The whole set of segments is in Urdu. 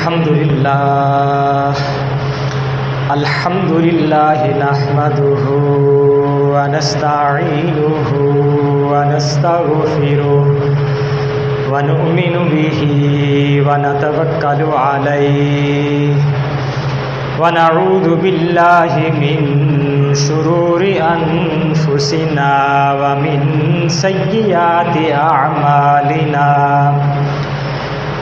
الحمد لله نحمده ونستعينه ونستغفره ونؤمن به ونتوكل عليه ونعوذ بالله من شرور أنفسنا ومن سيئات أعمالنا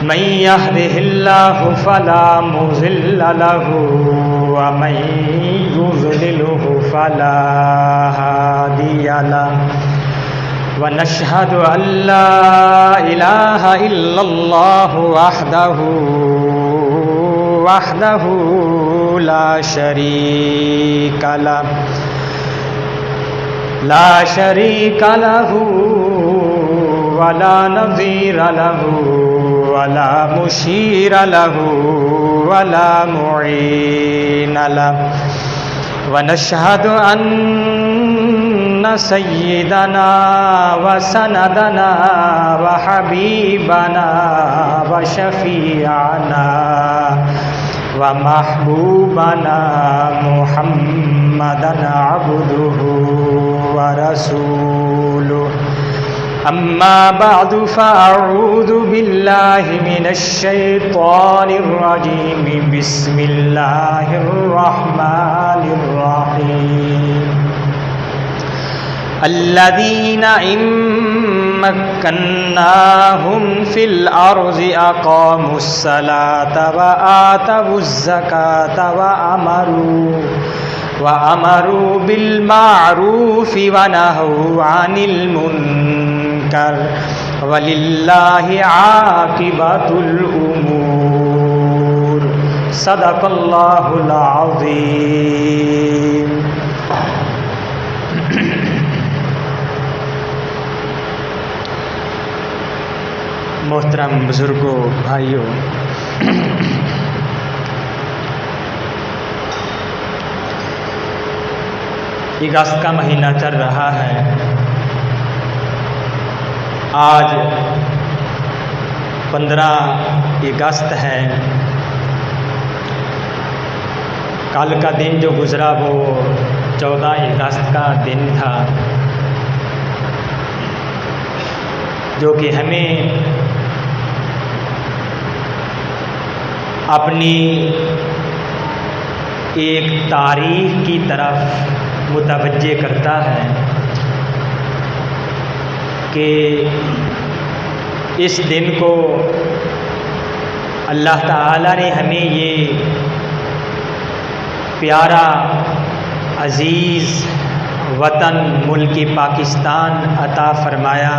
من يهده الله فلا مضل له ومن يضلله فلا هادي له ونشهد أن لا إله إلا الله وحده لا شريك له ولا نظير له ولا مشير له ولا معين له ونشهد أن سيدنا وسندنا وحبيبنا وشفيعنا ومحبوبنا محمدا عبده ورسوله أما بعد فأعوذ بالله من الشيطان الرجيم بسم الله الرحمن الرحيم الذين إن مكناهم في الأرض أقاموا الصلاة وآتوا الزكاة وأمروا بالمعروف ونهوا عن المنكر ولله عاقبة الأمور صدق الله العظيم. محترم بزرگوں، بھائیوں، اگست کا مہینہ چل رہا ہے. آج 15 اگست ہے. کل کا دن جو گزرا وہ 14 اگست کا دن تھا، جو کہ ہمیں اپنی ایک تاریخ کی طرف متوجہ کرتا ہے کہ اس دن کو اللہ تعالی نے ہمیں یہ پیارا عزیز وطن ملک پاکستان عطا فرمایا.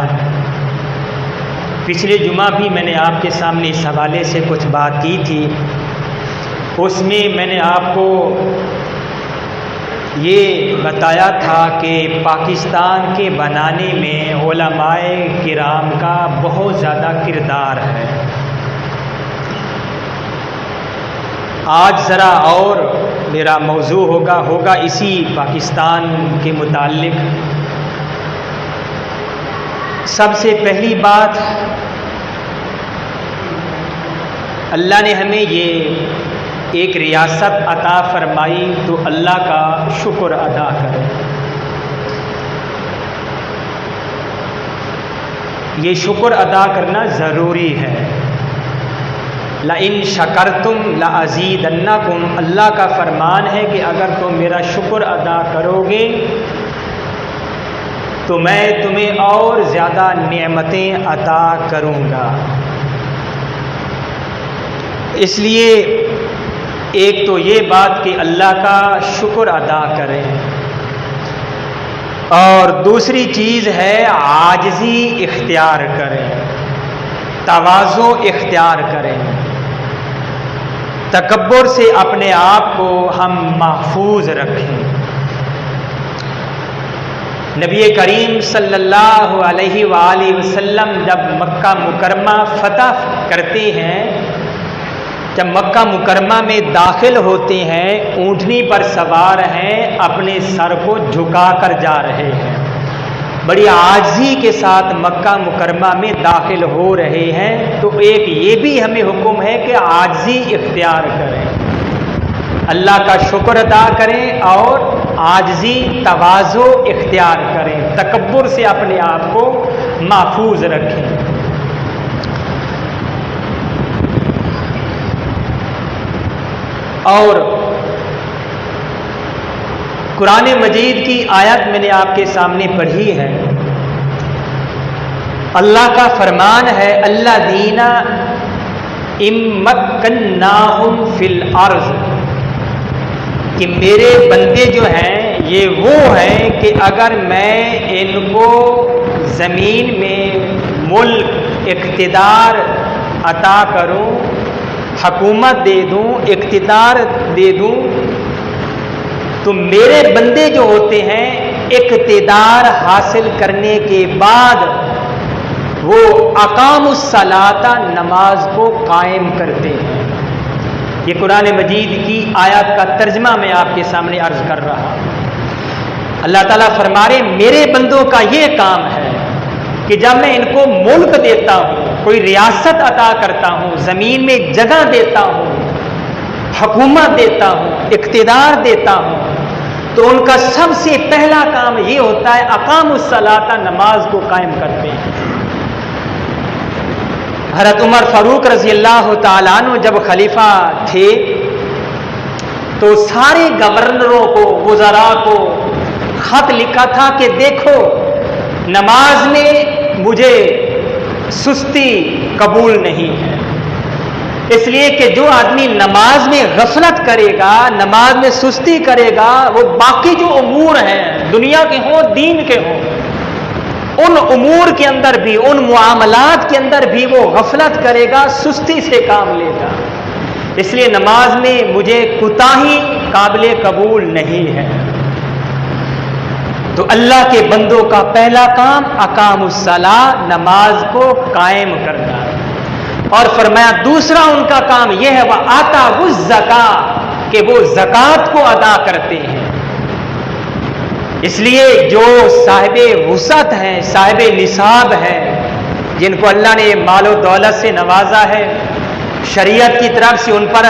پچھلے جمعہ بھی میں نے آپ کے سامنے اس حوالے سے کچھ بات کی تھی. اس میں میں نے آپ کو یہ بتایا تھا کہ پاکستان کے بنانے میں علماء کرام کا بہت زیادہ کردار ہے. آج ذرا اور میرا موضوع ہوگا اسی پاکستان کے متعلق. سب سے پہلی بات، اللہ نے ہمیں یہ ایک ریاست عطا فرمائی تو اللہ کا شکر ادا کریں. یہ شکر ادا کرنا ضروری ہے. لَإِن شَكَرْتُمْ لَأَزِيدَنَّكُمْ، اللہ کا فرمان ہے کہ اگر تم میرا شکر ادا کرو گے تو میں تمہیں اور زیادہ نعمتیں عطا کروں گا. اس لیے ایک تو یہ بات کہ اللہ کا شکر ادا کریں، اور دوسری چیز ہے عاجزی اختیار کریں، تواضع اختیار کریں. تکبر سے اپنے آپ کو ہم محفوظ رکھیں. نبی کریم صلی اللہ علیہ وآلہ وسلم جب مکہ مکرمہ فتح کرتے ہیں، جب مکہ مکرمہ میں داخل ہوتے ہیں، اونٹنی پر سوار ہیں، اپنے سر کو جھکا کر جا رہے ہیں. بڑی عاجزی کے ساتھ مکہ مکرمہ میں داخل ہو رہے ہیں، تو ایک یہ بھی ہمیں حکم ہے کہ عاجزی اختیار کریں، اللہ کا شکر ادا کریں اور عاجزی تواضع اختیار کریں، تکبر سے اپنے آپ کو محفوظ رکھیں۔ اور قرآن مجید کی آیت میں نے آپ کے سامنے پڑھی ہے، اللہ کا فرمان ہے الذین امکناہم فی الارض، کہ میرے بندے جو ہیں یہ وہ ہیں کہ اگر میں ان کو زمین میں ملک اقتدار عطا کروں، حکومت دے دوں، اقتدار دے دوں، تو میرے بندے جو ہوتے ہیں اقتدار حاصل کرنے کے بعد وہ اقام الصلاۃ، نماز کو قائم کرتے ہیں۔ یہ قرآن مجید کی آیات کا ترجمہ میں آپ کے سامنے عرض کر رہا ہوں۔ اللہ تعالیٰ فرما رہے میرے بندوں کا یہ کام ہے کہ جب میں ان کو ملک دیتا ہوں، کوئی ریاست عطا کرتا ہوں، زمین میں جگہ دیتا ہوں، حکومت دیتا ہوں، اقتدار دیتا ہوں، تو ان کا سب سے پہلا کام یہ ہوتا ہے اقام الصلاۃ، نماز کو قائم کرتے ہیں۔ حضرت عمر فاروق رضی اللہ تعالیٰ عنہ جب خلیفہ تھے تو سارے گورنروں کو، وزراء کو خط لکھا تھا کہ دیکھو نماز میں مجھے سستی قبول نہیں ہے، اس لیے کہ جو آدمی نماز میں غفلت کرے گا، نماز میں سستی کرے گا، وہ باقی جو امور ہیں دنیا کے ہوں دین کے ہوں، ان امور کے اندر بھی، ان معاملات کے اندر بھی وہ غفلت کرے گا، سستی سے کام لے گا، اس لیے نماز میں مجھے کوتاہی قابل قبول نہیں ہے۔ تو اللہ کے بندوں کا پہلا کام اقام الصلاۃ، نماز کو قائم کرنا، اور فرمایا دوسرا ان کا کام یہ ہے وہ آتا وہ زکات، کہ وہ زکات کو ادا کرتے ہیں۔ اس لیے جو صاحب وسعت ہیں، صاحب نصاب ہیں، جن کو اللہ نے مال و دولت سے نوازا ہے، شریعت کی طرف سے ان پر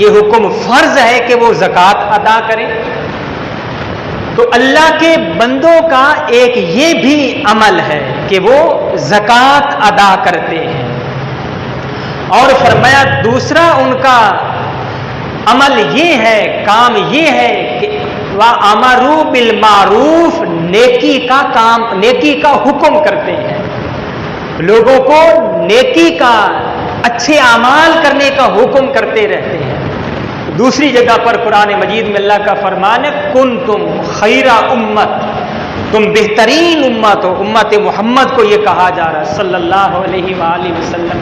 یہ حکم فرض ہے کہ وہ زکات ادا کریں، تو اللہ کے بندوں کا ایک یہ بھی عمل ہے کہ وہ زکات ادا کرتے ہیں۔ اور فرمایا دوسرا ان کا عمل یہ ہے، کام یہ ہے کہ وَأَمَرُوا بِالْمَعْرُوفِ، نیکی کا کام، نیکی کا حکم کرتے ہیں، لوگوں کو نیکی کا، اچھے اعمال کرنے کا حکم کرتے رہتے ہیں۔ دوسری جگہ پر قرآن مجید میں اللہ کا فرمان ہے کنتم خیر امت، تم بہترین امت ہو۔ امت محمد کو یہ کہا جا رہا ہے صلی اللہ علیہ وآلہ وسلم،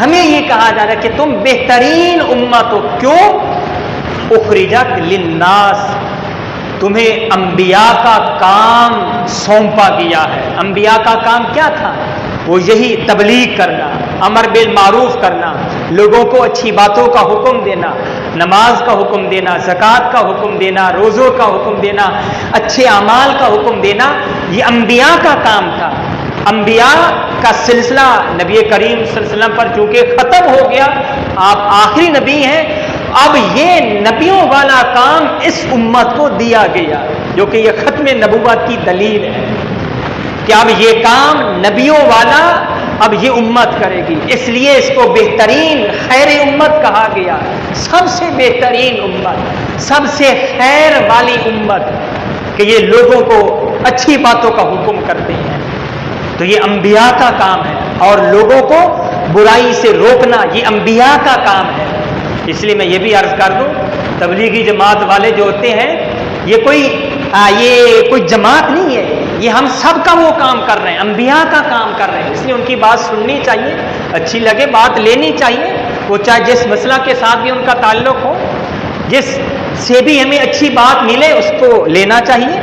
ہمیں یہ کہا جا رہا ہے کہ تم بہترین امت ہو۔ کیوں؟ اخرجت للناس، تمہیں انبیاء کا کام سونپا گیا ہے۔ انبیاء کا کام کیا تھا؟ وہ یہی تبلیغ کرنا، امر بالمعروف کرنا، لوگوں کو اچھی باتوں کا حکم دینا، نماز کا حکم دینا، زکوٰۃ کا حکم دینا، روزوں کا حکم دینا، اچھے اعمال کا حکم دینا، یہ انبیاء کا کام تھا۔ انبیاء کا سلسلہ نبی کریم صلی اللہ علیہ وسلم پر چونکہ ختم ہو گیا، آپ آخری نبی ہیں، اب یہ نبیوں والا کام اس امت کو دیا گیا، جو کہ یہ ختم نبوت کی دلیل ہے کہ اب یہ کام نبیوں والا اب یہ امت کرے گی، اس لیے اس کو بہترین خیر امت کہا گیا، سب سے بہترین امت، سب سے خیر والی امت، کہ یہ لوگوں کو اچھی باتوں کا حکم کرتے ہیں۔ تو یہ انبیاء کا کام ہے، اور لوگوں کو برائی سے روکنا یہ انبیاء کا کام ہے۔ اس لیے میں یہ بھی عرض کر دوں، تبلیغی جماعت والے جو ہوتے ہیں یہ کوئی جماعت نہیں ہے، یہ ہم سب کا وہ کام کر رہے ہیں، انبیاء کا کام کر رہے ہیں، اس لیے ان کی بات سننی چاہیے، اچھی لگے بات لینی چاہیے، وہ چاہے جس مسئلہ کے ساتھ بھی ان کا تعلق ہو، جس سے بھی ہمیں اچھی بات ملے اس کو لینا چاہیے۔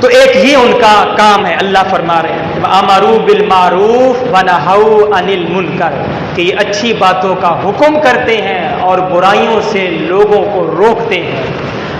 تو ایک یہ ان کا کام ہے، اللہ فرما رہے ہیں وَأَمَرُوا بِالْمَعْرُوفِ وَنَهَوْا عَنِ الْمُنكَرِ، کہ یہ اچھی باتوں کا حکم کرتے ہیں اور برائیوں سے لوگوں کو روکتے ہیں۔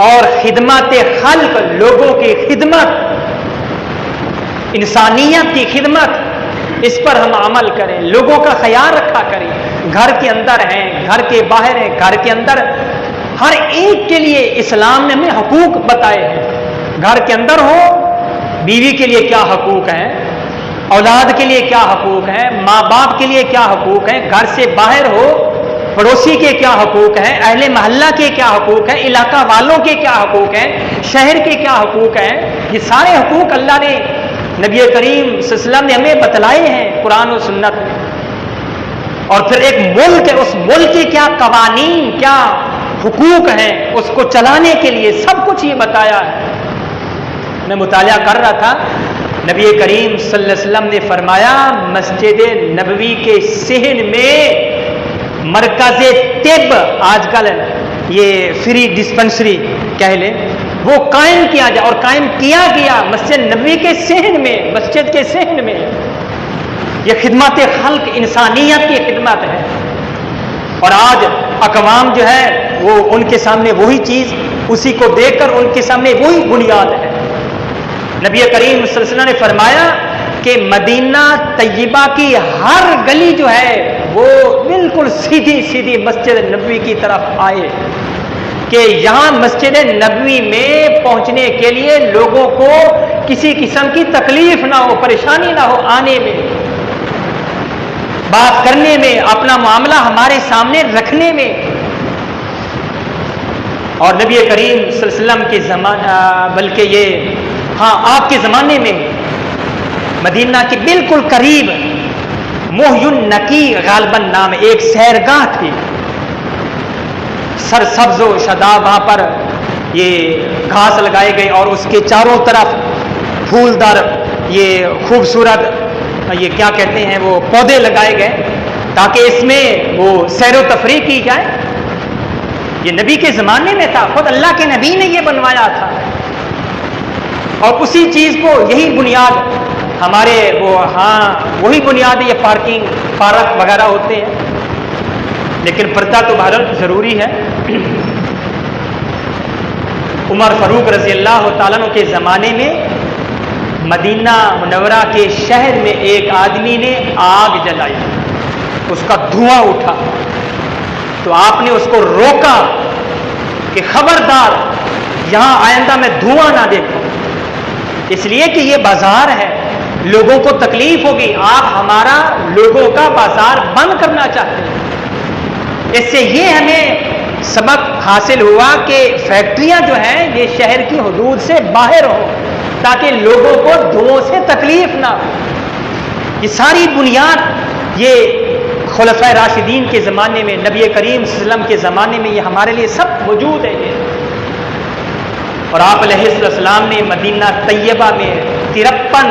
اور خدمت خلق، لوگوں کی خدمت، انسانیت کی خدمت، اس پر ہم عمل کریں، لوگوں کا خیال رکھا کریں. گھر کے اندر ہیں، گھر کے باہر ہیں، گھر کے اندر ہر ایک کے لیے اسلام نے ہمیں حقوق بتائے ہیں. گھر کے اندر ہو، بیوی کے لیے کیا حقوق ہیں، اولاد کے لیے کیا حقوق ہیں، ماں باپ کے لیے کیا حقوق ہیں. گھر سے باہر ہو، پڑوسی کے کیا حقوق ہیں، اہل محلہ کے کیا حقوق ہیں، علاقہ والوں کے کیا حقوق ہیں، شہر کے کیا حقوق ہیں. یہ سارے حقوق اللہ نے، نبی کریم صلی اللہ علیہ وسلم نے ہمیں بتلائے ہیں قرآن و سنت میں. اور پھر ایک ملک ہے، اس ملک کے کیا قوانین، کیا حقوق ہیں، اس کو چلانے کے لیے سب کچھ یہ بتایا ہے. میں مطالعہ کر رہا تھا، نبی کریم صلی اللہ علیہ وسلم نے فرمایا مسجد نبوی کے صحن میں مرکز طب، آج کل یہ فری ڈسپنسری کہہ لیں، وہ قائم کیا جائے، اور قائم کیا گیا مسجد نبوی کے صحن میں، مسجد کے صحن میں. یہ خدمت خلق، انسانیت کی خدمت ہے. اور آج اقوام جو ہے وہ ان کے سامنے وہی چیز، اسی کو دیکھ کر ان کے سامنے وہی بنیاد ہے. نبی کریم صلی اللہ علیہ وسلم نے فرمایا کہ مدینہ طیبہ کی ہر گلی جو ہے وہ بالکل سیدھی سیدھی مسجد نبوی کی طرف آئے، کہ یہاں مسجد نبوی میں پہنچنے کے لیے لوگوں کو کسی قسم کی تکلیف نہ ہو، پریشانی نہ ہو، آنے میں، بات کرنے میں، اپنا معاملہ ہمارے سامنے رکھنے میں. اور نبی کریم صلی اللہ علیہ وسلم کے زمانہ، بلکہ یہ آپ کے زمانے میں مدینہ کے بالکل قریب محی النقی غالباً نام ایک سیرگاہ تھی، سرسبز و شاداب، وہاں پر یہ گھاس لگائے گئے اور اس کے چاروں طرف پھولدار یہ خوبصورت یہ کیا کہتے ہیں وہ پودے لگائے گئے تاکہ اس میں وہ سیر و تفریح کی جائے. یہ نبی کے زمانے میں تھا، خود اللہ کے نبی نے یہ بنوایا تھا. اور اسی چیز کو، یہی بنیاد ہمارے وہی بنیاد یہ پارک وغیرہ ہوتے ہیں، لیکن پردہ تو بہرحال ضروری ہے. عمر فاروق رضی اللہ تعالیٰ عنہ کے زمانے میں مدینہ منورہ کے شہر میں ایک آدمی نے آگ جلائی، اس کا دھواں اٹھا، تو آپ نے اس کو روکا کہ خبردار یہاں آئندہ میں دھواں نہ دیکھوں، اس لیے کہ یہ بازار ہے، لوگوں کو تکلیف ہوگی، آپ ہمارا لوگوں کا بازار بند کرنا چاہتے ہیں. اس سے یہ ہمیں سبق حاصل ہوا کہ فیکٹریاں جو ہیں یہ شہر کی حدود سے باہر ہوں تاکہ لوگوں کو دھوؤں سے تکلیف نہ ہو. یہ ساری بنیاد یہ خلفائے راشدین کے زمانے میں، نبی کریم صلی اللہ علیہ وسلم کے زمانے میں یہ ہمارے لیے سب موجود ہے. اور آپ علیہ السلام نے مدینہ طیبہ میں 53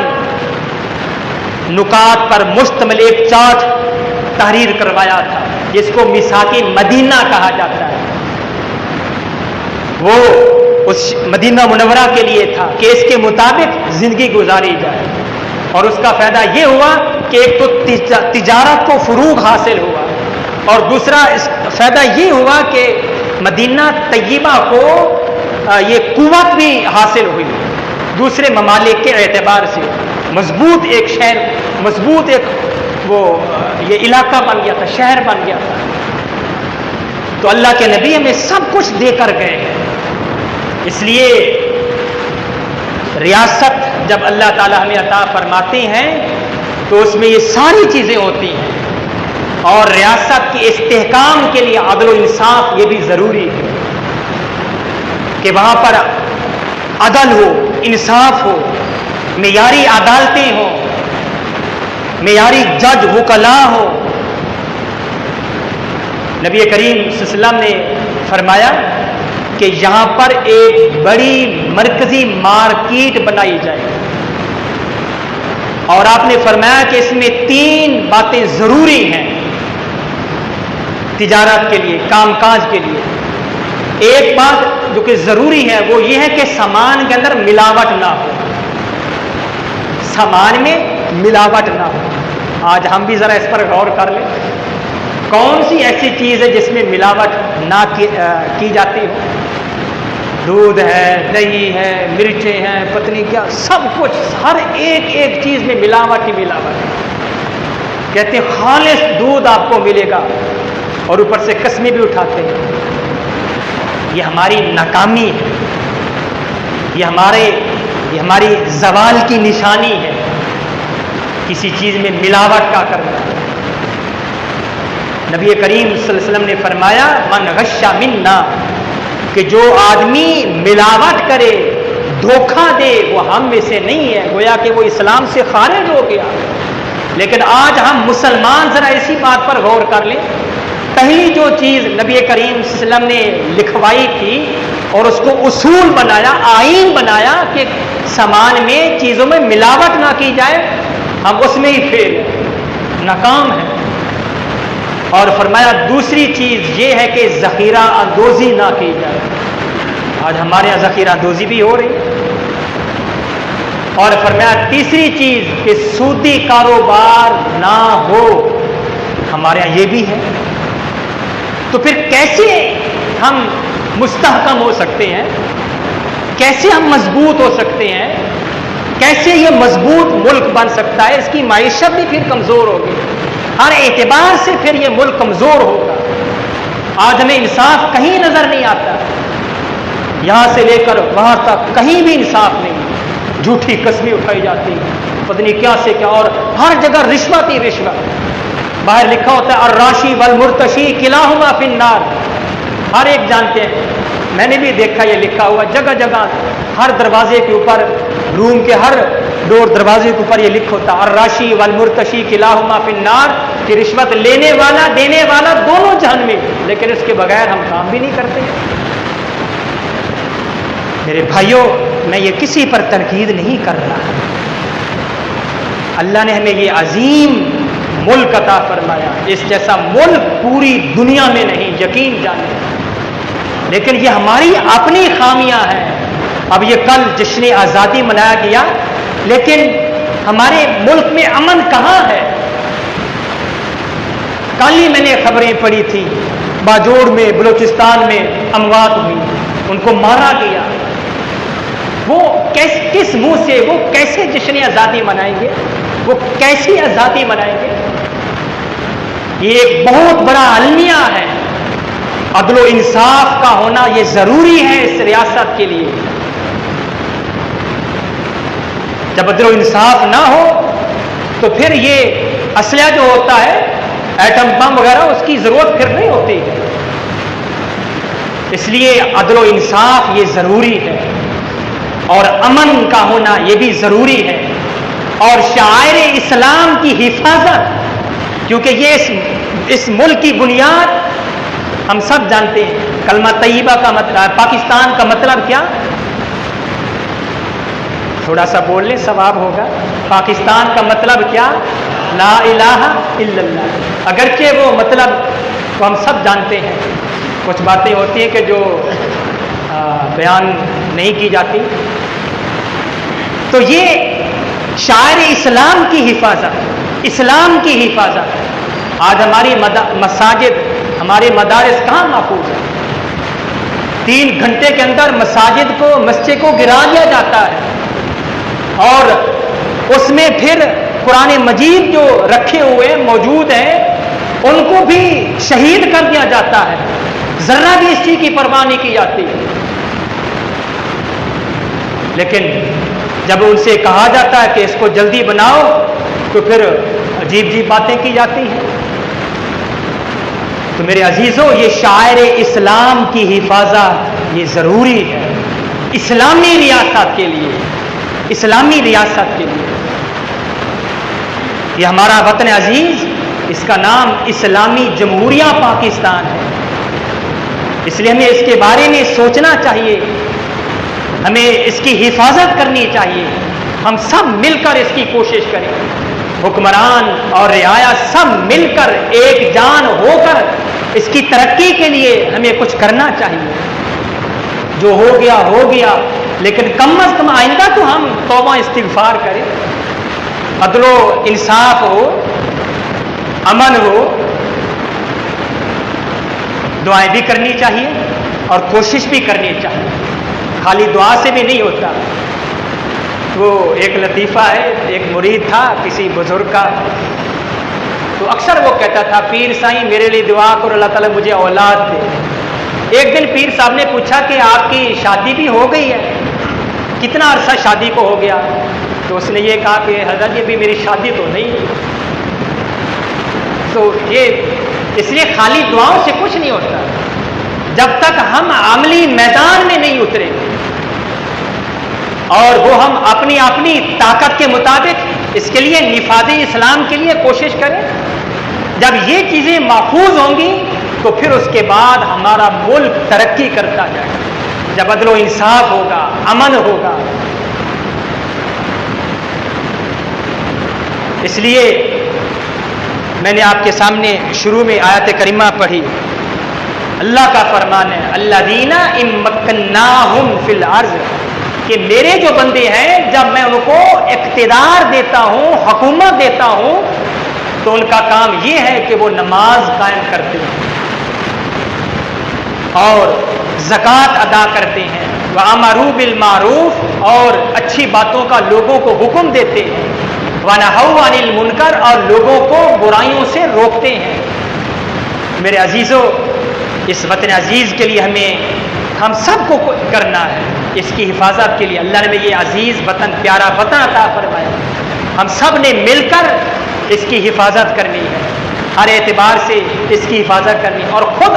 نکات پر مشتمل ایک چارٹ تحریر کروایا تھا، جس کو میثاق مدینہ کہا جاتا ہے. وہ اس مدینہ منورہ کے لیے تھا کہ اس کے مطابق زندگی گزاری جائے. اور اس کا فائدہ یہ ہوا کہ ایک تو تجارت کو فروغ حاصل ہوا، اور دوسرا اس فائدہ یہ ہوا کہ مدینہ طیبہ کو یہ قوت بھی حاصل ہوئی، دوسرے ممالک کے اعتبار سے مضبوط ایک شہر، مضبوط ایک یہ علاقہ بن گیا تھا، شہر بن گیا تھا. تو اللہ کے نبی ہمیں سب کچھ دے کر گئے ہیں. اس لیے ریاست جب اللہ تعالیٰ ہمیں عطا فرماتے ہیں تو اس میں یہ ساری چیزیں ہوتی ہیں، اور ریاست کے استحکام کے لیے عدل و انصاف یہ بھی ضروری ہے کہ وہاں پر عدل ہو، انصاف ہو، معیاری عدالتیں ہوں، معیاری جج وکلاء ہو. نبی کریم صلی اللہ علیہ وسلم نے فرمایا کہ یہاں پر ایک بڑی مرکزی مارکیٹ بنائی جائے، اور آپ نے فرمایا کہ اس میں 3 باتیں ضروری ہیں تجارت کے لیے، کام کاج کے لیے. ایک بات جو کہ ضروری ہے وہ یہ ہے کہ سامان کے اندر ملاوٹ نہ ہو، سامان میں ملاوٹ نہ ہو. آج ہم بھی ذرا اس پر غور کر لیں، کون سی ایسی چیز ہے جس میں ملاوٹ نہ کی جاتی ہو؟ دودھ ہے، دہی ہے، مرچیں ہیں، پتنی کیا، سب کچھ ہر ایک ایک چیز میں ملاوٹ ہی ملاوٹ ہے۔ کہتے ہیں خالص دودھ آپ کو ملے گا، اور اوپر سے قسمیں بھی اٹھاتے ہیں۔ یہ ہماری ناکامی ہے، یہ ہماری زوال کی نشانی ہے، کسی چیز میں ملاوٹ کا کرنا۔ نبی کریم صلی اللہ علیہ وسلم نے فرمایا من غش منا، کہ جو آدمی ملاوٹ کرے، دھوکہ دے، وہ ہم میں سے نہیں ہے، گویا کہ وہ اسلام سے خارج ہو گیا۔ لیکن آج ہم مسلمان ذرا اسی بات پر غور کر لیں، پہلی جو چیز نبی کریم صلی اللہ علیہ وسلم نے لکھوائی تھی اور اس کو اصول بنایا، آئین بنایا کہ سامان میں، چیزوں میں ملاوٹ نہ کی جائے، ہم اس میں ہی فیل ہیں، ناکام ہیں۔ اور فرمایا دوسری چیز یہ ہے کہ ذخیرہ اندوزی نہ کی جائے۔ آج ہمارے یہاں ذخیرہ اندوزی بھی ہو رہی ہے۔ اور فرمایا تیسری چیز کہ سودی کاروبار نہ ہو، ہمارے یہاں یہ بھی ہے۔ تو پھر کیسے ہم مستحکم ہو سکتے ہیں، کیسے ہم مضبوط ہو سکتے ہیں، کیسے یہ مضبوط ملک بن سکتا ہے؟ اس کی معیشت بھی پھر کمزور ہوگی، ہر اعتبار سے پھر یہ ملک کمزور ہوگا۔ آج ہمیں انصاف کہیں نظر نہیں آتا، یہاں سے لے کر وہاں تک کہیں بھی انصاف نہیں، جھوٹی قسمیں اٹھائی جاتی، پتہ نہیں کیا سے کیا، اور ہر جگہ رشوت ہی رشوت۔ باہر لکھا ہوتا ہے الراشی والمرتشی کلاہما فی النار، ہر ایک جانتے ہیں، میں نے بھی دیکھا یہ لکھا ہوا جگہ جگہ، ہر دروازے کے اوپر، روم کے ہر ڈور دروازے کے اوپر یہ لکھا ہوتا ہے الراشی والمرتشی کلاہما فی النار، کہ رشوت لینے والا دینے والا دونوں جہنم میں۔ لیکن اس کے بغیر ہم کام بھی نہیں کرتے۔ میرے بھائیوں، میں یہ کسی پر تنقید نہیں کر رہا، اللہ نے ہمیں یہ عظیم ملک عطا فرمایا، اس جیسا ملک پوری دنیا میں نہیں، یقین جانیں، لیکن یہ ہماری اپنی خامیاں ہیں۔ اب یہ کل جشن آزادی منایا گیا، لیکن ہمارے ملک میں امن کہاں ہے؟ کل ہی میں نے خبریں پڑھی تھی، باجوڑ میں، بلوچستان میں اموات ہوئی، ان کو مارا گیا۔ وہ کس منہ سے، وہ کیسے جشن آزادی منائیں گے؟ وہ کیسی آزادی منائیں گے؟ یہ ایک بہت بڑا المیہ ہے۔ عدل و انصاف کا ہونا یہ ضروری ہے اس ریاست کے لیے۔ جب عدل و انصاف نہ ہو تو پھر یہ اسلحہ جو ہوتا ہے، ایٹم بم وغیرہ، اس کی ضرورت پھر نہیں ہوتی۔ اس لیے عدل و انصاف یہ ضروری ہے، اور امن کا ہونا یہ بھی ضروری ہے، اور شعائر اسلام کی حفاظت، کیونکہ یہ اس ملک کی بنیاد ہم سب جانتے ہیں۔ کلمہ طیبہ کا مطلب، پاکستان کا مطلب کیا؟ تھوڑا سا بول لیں ثواب ہوگا۔ پاکستان کا مطلب کیا؟ لا الہ الا اللہ۔ اگرچہ وہ مطلب کو ہم سب جانتے ہیں، کچھ باتیں ہوتی ہیں کہ جو بیان نہیں کی جاتی۔ تو یہ شاعر اسلام کی حفاظت، اسلام کی حفاظت۔ آج ہماری مساجد، ہمارے مدارس کہاں محفوظ ہیں؟ 3 گھنٹے کے اندر مسجد کو گرا دیا جاتا ہے، اور اس میں پھر قرآن مجید جو رکھے ہوئے موجود ہیں ان کو بھی شہید کر دیا جاتا ہے، ذرہ بھی اس چیز کی پرواہ نہیں کی جاتی۔ لیکن جب ان سے کہا جاتا ہے کہ اس کو جلدی بناؤ تو پھر عجیب عجیب باتیں کی جاتی ہیں۔ تو میرے عزیزوں، یہ شاعر اسلام کی حفاظت یہ ضروری ہے اسلامی ریاست کے لیے، اسلامی ریاست کے لیے۔ یہ ہمارا وطن عزیز، اس کا نام اسلامی جمہوریہ پاکستان ہے، اس لیے ہمیں اس کے بارے میں سوچنا چاہیے، ہمیں اس کی حفاظت کرنی چاہیے۔ ہم سب مل کر اس کی کوشش کریں، حکمران اور رعایا سب مل کر ایک جان ہو کر اس کی ترقی کے لیے ہمیں کچھ کرنا چاہیے۔ جو ہو گیا ہو گیا، لیکن کم از کم آئندہ تو ہم توبہ استغفار کریں، عدل و انصاف ہو، امن ہو، دعائیں بھی کرنی چاہیے اور کوشش بھی کرنی چاہیے۔ خالی دعا سے بھی نہیں ہوتا. وہ ایک لطیفہ ہے، ایک مرید تھا کسی بزرگ کا، تو اکثر وہ کہتا تھا پیر سائیں میرے لیے دعا کرو اللہ تعالیٰ مجھے اولاد دے. ایک دن پیر صاحب نے پوچھا کہ آپ کی شادی بھی ہو گئی ہے؟ کتنا عرصہ شادی کو ہو گیا؟ تو اس نے یہ کہا کہ حضرت یہ بھی میری شادی تو نہیں. تو یہ اس لیے خالی دعاؤں سے کچھ نہیں ہوتا جب تک ہم عملی میدان میں نہیں اترے اور وہ ہم اپنی طاقت کے مطابق اس کے لیے نفاذ اسلام کے لیے کوشش کریں. جب یہ چیزیں محفوظ ہوں گی تو پھر اس کے بعد ہمارا ملک ترقی کرتا جائے گا. جب عدل و انصاف ہوگا، امن ہوگا. اس لیے میں نے آپ کے سامنے شروع میں آیت کریمہ پڑھی. اللہ کا فرمان ہے الذین ان مکناہم فی الارض، کہ میرے جو بندے ہیں جب میں ان کو اقتدار دیتا ہوں، حکومت دیتا ہوں، تو ان کا کام یہ ہے کہ وہ نماز قائم کرتے ہیں اور زکوٰۃ ادا کرتے ہیں، وَأَمَرُوا بِالْمَعْرُوفِ، اور اچھی باتوں کا لوگوں کو حکم دیتے ہیں، وَنَهَوْا عَنِ الْمُنْكَرِ، اور لوگوں کو برائیوں سے روکتے ہیں. میرے عزیزو، اس وطن عزیز کے لیے ہم سب کو کرنا ہے. اس کی حفاظت کے لیے اللہ نے یہ عزیز وطن، پیارا وطن عطا فرمایا. ہم سب نے مل کر اس کی حفاظت کرنی ہے، ہر اعتبار سے اس کی حفاظت کرنی ہے، اور خود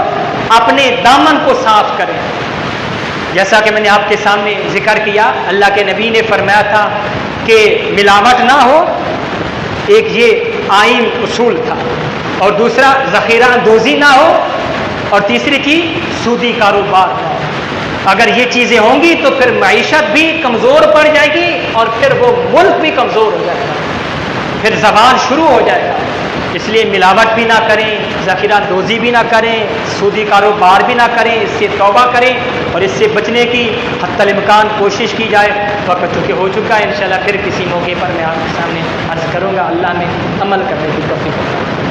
اپنے دامن کو صاف کریں. جیسا کہ میں نے آپ کے سامنے ذکر کیا، اللہ کے نبی نے فرمایا تھا کہ ملاوٹ نہ ہو. ایک یہ آئین اصول تھا، اور دوسرا ذخیرہ اندوزی نہ ہو، اور تیسری چیز سودی کاروبار نہ ہو. اگر یہ چیزیں ہوں گی تو پھر معیشت بھی کمزور پڑ جائے گی اور پھر وہ ملک بھی کمزور ہو جائے گا، پھر زوال شروع ہو جائے گا. اس لیے ملاوٹ بھی نہ کریں، ذخیرہ اندوزی بھی نہ کریں، سودی کاروبار بھی نہ کریں. اس سے توبہ کریں اور اس سے بچنے کی حتی الامکان کوشش کی جائے. وقت چونکہ ہو چکا ہے، انشاءاللہ پھر کسی موقع پر میں آپ کے سامنے عرض کروں گا. اللہ میں عمل کرنے کی توفیق.